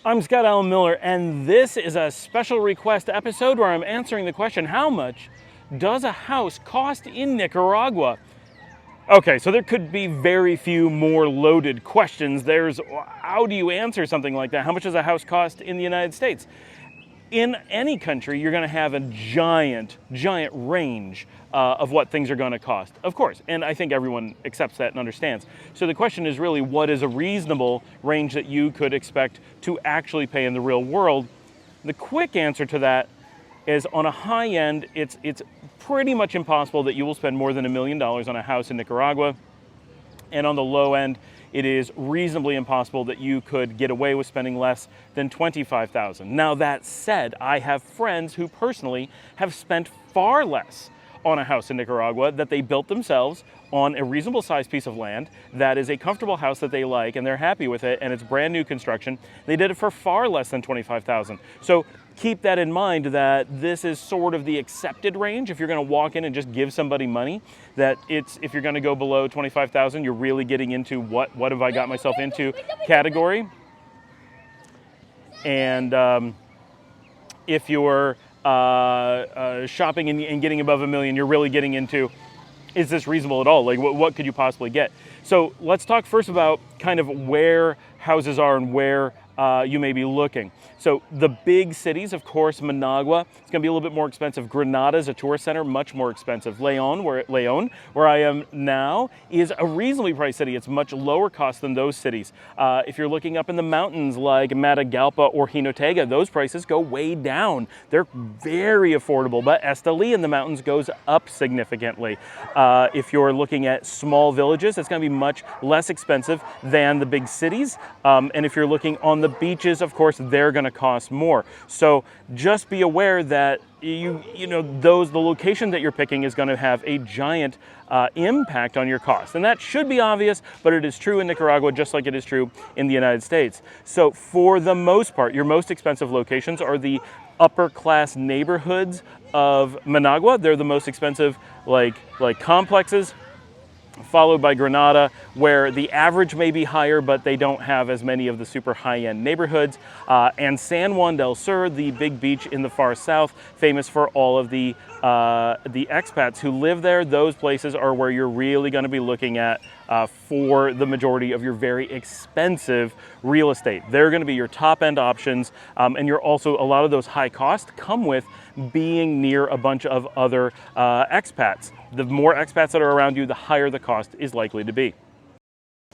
I'm Scott Allen Miller, and this is a special request episode where I'm answering the question, how much does a house cost in Nicaragua? Okay, so there could be very few more loaded questions. There's, how do you answer something like that? How much does a house cost in the United States? In any country, you're going to have a giant range of what things are going to cost, of course. And I think everyone accepts that and understands. So the question is really, what is a reasonable range that you could expect to actually pay in the real world? The quick answer to that is, on a high end, it's pretty much impossible that you will spend more than $1 million on a house in Nicaragua. And on the low end, it is reasonably impossible that you could get away with spending less than $25,000. Now that said, I have friends who personally have spent far less on a house in Nicaragua that they built themselves on a reasonable sized piece of land that is a comfortable house that they like and they're happy with it, and it's brand new construction. They did it for far less than $25,000. So keep that in mind, that this is sort of the accepted range. If you're going to walk in and just give somebody money, that if you're going to go below $25,000, you're really getting into what have I got myself into category. And if you're shopping and getting above $1 million, you're really getting into, is this reasonable at all? Like, what could you possibly get? So let's talk first about kind of where houses are and where you may be looking. So the big cities, of course, Managua, it's going to be a little bit more expensive. Granada is a tourist center, much more expensive. Leon, where I am now, is a reasonably priced city. It's much lower cost than those cities. If you're looking up in the mountains like Matagalpa or Jinotega, those prices go way down. They're very affordable, but Esteli in the mountains goes up significantly. If you're looking at small villages, it's going to be much less expensive than the big cities. And if you're looking on the beaches, of course, they're going to cost more. So just be aware that the location that you're picking is going to have a giant impact on your cost. And that should be obvious, but it is true in Nicaragua just like it is true in the United States. So for the most part, your most expensive locations are the upper class neighborhoods of Managua. They're the most expensive, like complexes, followed by Granada, where the average may be higher, but they don't have as many of the super high-end neighborhoods. And San Juan del Sur, the big beach in the far south, famous for all of the expats who live there. Those places are where you're really going to be looking at for the majority of your very expensive real estate. They're going to be your top-end options, and you're also, a lot of those high costs come with being near a bunch of other expats. The more expats that are around you, the higher the cost is likely to be.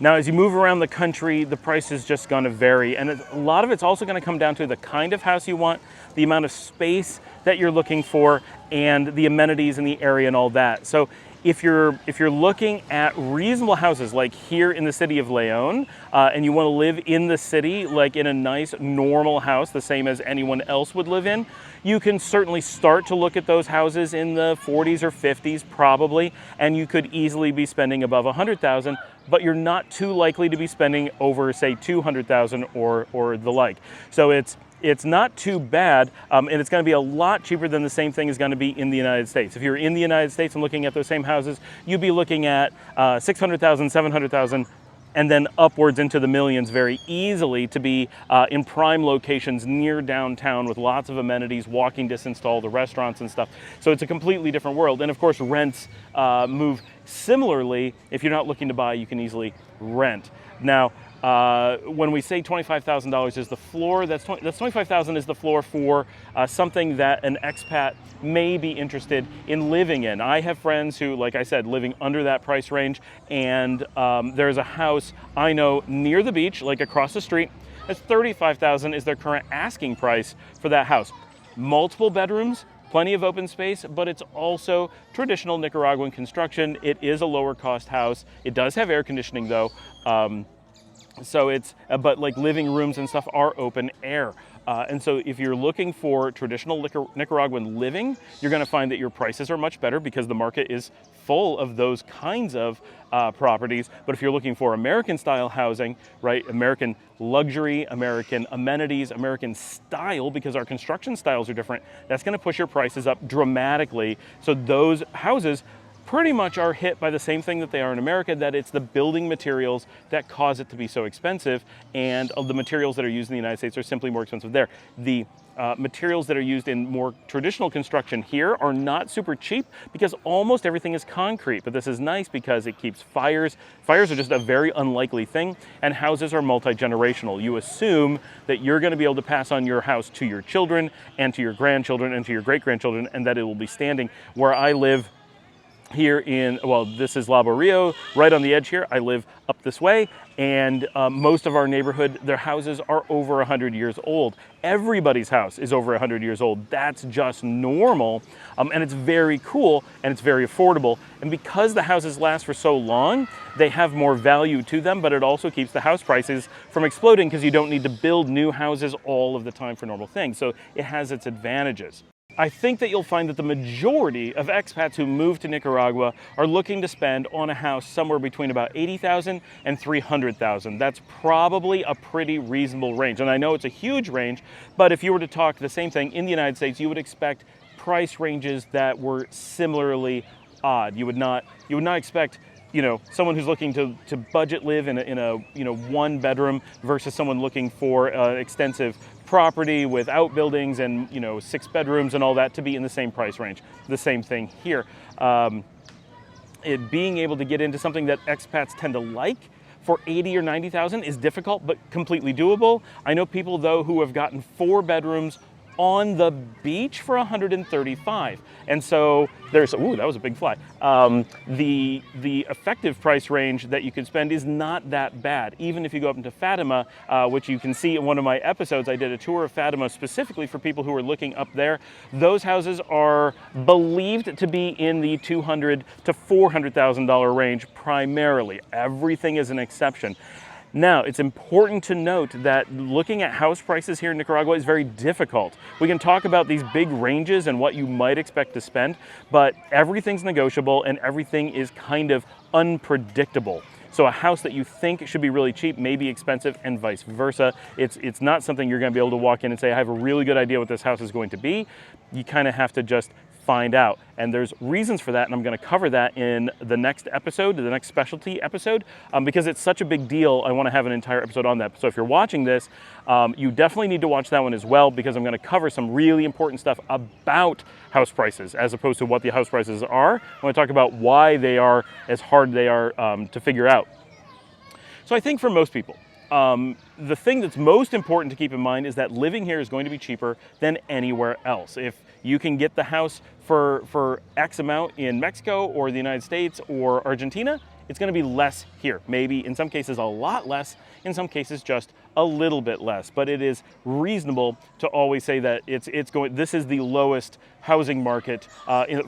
Now, as you move around the country, the price is just going to vary, and a lot of it's also going to come down to the kind of house you want, the amount of space that you're looking for, and the amenities in the area and all that. So if you're looking at reasonable houses, like here in the city of Leon, and you want to live in the city, like in a nice normal house, the same as anyone else would live in, you can certainly start to look at those houses in the 40s or 50s probably, and you could easily be spending above $100,000, but you're not too likely to be spending over, say, $200,000 or the like. So it's not too bad, and it's going to be a lot cheaper than the same thing is going to be in the United States. If you're in the United States and looking at those same houses, you'd be looking at $600,000, $700,000, and then upwards into the millions very easily to be in prime locations near downtown with lots of amenities, walking distance to all the restaurants and stuff. So it's a completely different world. And of course, rents move similarly. If you're not looking to buy, you can easily rent. Now, when we say $25,000 is the floor, that's $25,000 is the floor for something that an expat may be interested in living in. I have friends who, like I said, living under that price range, and there's a house I know near the beach, like across the street. That's $35,000 is their current asking price for that house. Multiple bedrooms, plenty of open space, but it's also traditional Nicaraguan construction. It is a lower cost house. It does have air conditioning though. So it's, but like living rooms and stuff are open air. And so if you're looking for traditional Nicaraguan living, you're going to find that your prices are much better because the market is full of those kinds of properties. But if you're looking for American style housing, right, American luxury, American amenities, American style, because our construction styles are different, that's going to push your prices up dramatically. So those houses pretty much are hit by the same thing that they are in America, that it's the building materials that cause it to be so expensive, and the materials that are used in the United States are simply more expensive there. The materials that are used in more traditional construction here are not super cheap because almost everything is concrete, but this is nice because it keeps fires. Fires are just a very unlikely thing, and houses are multi-generational. You assume that you're going to be able to pass on your house to your children and to your grandchildren and to your great-grandchildren, and that it will be standing. Where I live here in, well, this is Labo Rio, right on the edge here. I live up this way, and most of our neighborhood, their houses are over 100 years old. Everybody's house is over 100 years old. That's just normal, and it's very cool, and it's very affordable. And because the houses last for so long, they have more value to them, but it also keeps the house prices from exploding because you don't need to build new houses all of the time for normal things. So it has its advantages. I think that you'll find that the majority of expats who move to Nicaragua are looking to spend on a house somewhere between about $80,000 and $300,000. That's probably a pretty reasonable range. And I know it's a huge range, but if you were to talk the same thing in the United States, you would expect price ranges that were similarly odd. You would not expect, you know, someone who's looking to budget live in a one bedroom versus someone looking for extensive property with outbuildings and 6 bedrooms and all that to be in the same price range. The same thing here. It being able to get into something that expats tend to like for 80 or 90,000 is difficult, but completely doable. I know people though who have gotten 4 bedrooms on the beach for 135, and so there's, ooh, that was a big fly. The effective price range that you could spend is not that bad, even if you go up into Fatima, which you can see in one of my episodes. I did a tour of Fatima specifically for people who are looking up there. Those houses are believed to be in the $200,000 to $400,000 range primarily. Everything is an exception. Now, it's important to note that looking at house prices here in Nicaragua is very difficult. We can talk about these big ranges and what you might expect to spend, but everything's negotiable and everything is kind of unpredictable. So a house that you think should be really cheap may be expensive, and vice versa. It's not something you're going to be able to walk in and say, I have a really good idea what this house is going to be. You kind of have to just find out. And there's reasons for that, and I'm going to cover that in the next episode, the next specialty episode, because it's such a big deal. I want to have an entire episode on that. So if you're watching this, you definitely need to watch that one as well, because I'm going to cover some really important stuff about house prices as opposed to what the house prices are. I want to talk about why they are as hard they are to figure out. So I think for most people, the thing that's most important to keep in mind is that living here is going to be cheaper than anywhere else. If you can get the house for X amount in Mexico or the United States or Argentina, it's going to be less here. Maybe in some cases a lot less, in some cases just a little bit less. But it is reasonable to always say that this is the lowest housing market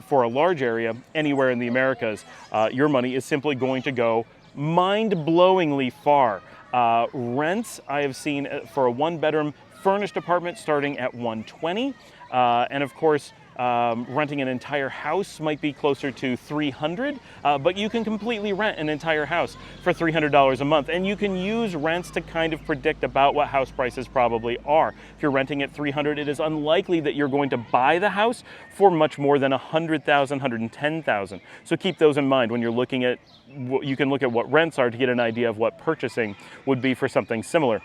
for a large area anywhere in the Americas. Your money is simply going to go mind-blowingly far. Rents I have seen for a 1-bedroom furnished apartment starting at $120, and of course renting an entire house might be closer to $300, but you can completely rent an entire house for $300 a month, and you can use rents to kind of predict about what house prices probably are. If you're renting at $300, it is unlikely that you're going to buy the house for much more than $100,000, $110,000. So keep those in mind when you're looking at, you can look at what rents are to get an idea of what purchasing would be for something similar.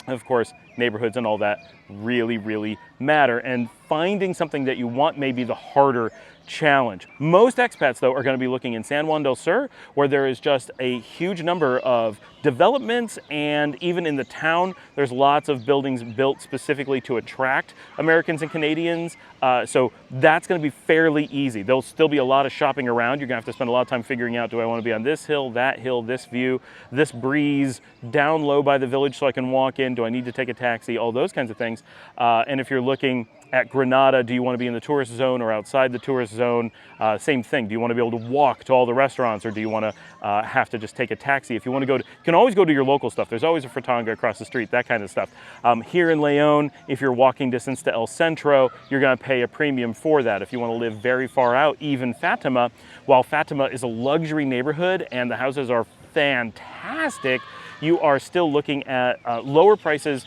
Of course, neighborhoods and all that really, really matter, and finding something that you want may be the harder challenge. Most expats, though, are going to be looking in San Juan del Sur, where there is just a huge number of developments, and even in the town, there's lots of buildings built specifically to attract Americans and Canadians. So that's going to be fairly easy. There'll still be a lot of shopping around. You're going to have to spend a lot of time figuring out, do I want to be on this hill, this view, this breeze, down low by the village so I can walk in, do I need to take a taxi, all those kinds of things. And if you're looking at Granada, do you want to be in the tourist zone or outside the tourist zone? Same thing. Do you want to be able to walk to all the restaurants, or do you want to have to just take a taxi? If you want to go to, you can always go to your local stuff. There's always a fratanga across the street, that kind of stuff. Here in Leon, if you're walking distance to El Centro, you're going to pay a premium for that. If you want to live very far out, even Fatima, while Fatima is a luxury neighborhood and the houses are fantastic, you are still looking at lower prices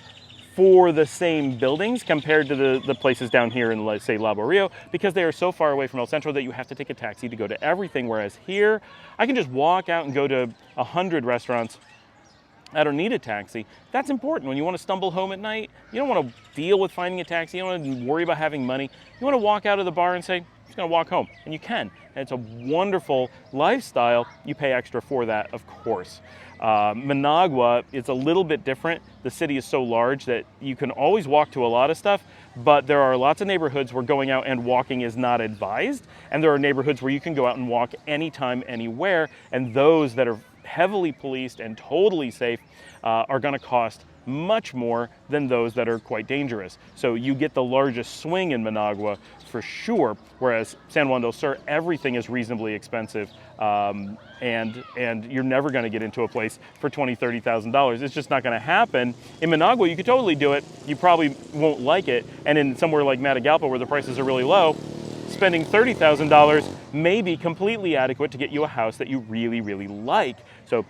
for the same buildings compared to the places down here in, let's say, Labo Rio, because they are so far away from El Centro that you have to take a taxi to go to everything, whereas here, I can just walk out and go to 100 restaurants. I don't need a taxi. That's important. When you want to stumble home at night, you don't want to deal with finding a taxi. You don't want to worry about having money. You want to walk out of the bar and say, I'm just going to walk home. And you can. And it's a wonderful lifestyle. You pay extra for that, of course. Managua is a little bit different. The city is so large that you can always walk to a lot of stuff, but there are lots of neighborhoods where going out and walking is not advised. And there are neighborhoods where you can go out and walk anytime, anywhere. And those that are heavily policed and totally safe are going to cost much more than those that are quite dangerous. So you get the largest swing in Managua for sure, whereas San Juan del Sur, everything is reasonably expensive, and you're never going to get into a place for $20,000, $30,000. It's just not going to happen. In Managua, you could totally do it. You probably won't like it. And in somewhere like Matagalpa, where the prices are really low, spending $30,000 may be completely adequate to get you a house that you really, really like. So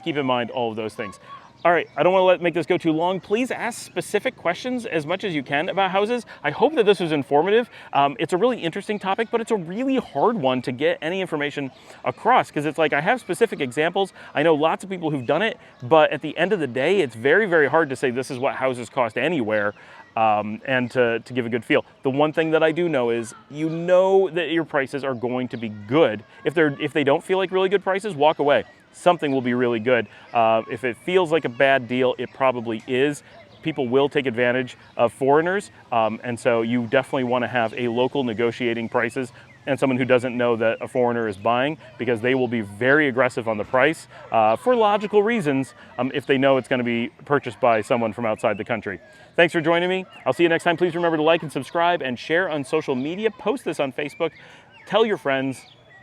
keep in mind all of those things. All right, I don't want to make this go too long. Please ask specific questions as much as you can about houses. I hope that this was informative. It's a really interesting topic, but it's a really hard one to get any information across, because it's like I have specific examples. I know lots of people who've done it, but at the end of the day, it's very, very hard to say this is what houses cost anywhere. And to give a good feel. The one thing that I do know is you know that your prices are going to be good. If they don't feel like really good prices, walk away. Something will be really good. If it feels like a bad deal, it probably is. People will take advantage of foreigners, and so you definitely want to have a local negotiating prices and someone who doesn't know that a foreigner is buying, because they will be very aggressive on the price for logical reasons if they know it's going to be purchased by someone from outside the country. Thanks for joining me. I'll see you next time. Please remember to like and subscribe and share on social media. Post this on Facebook. Tell your friends,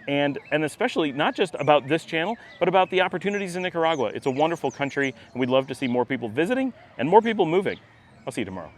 and especially not just about this channel, but about the opportunities in Nicaragua. It's a wonderful country, and we'd love to see more people visiting and more people moving. I'll see you tomorrow.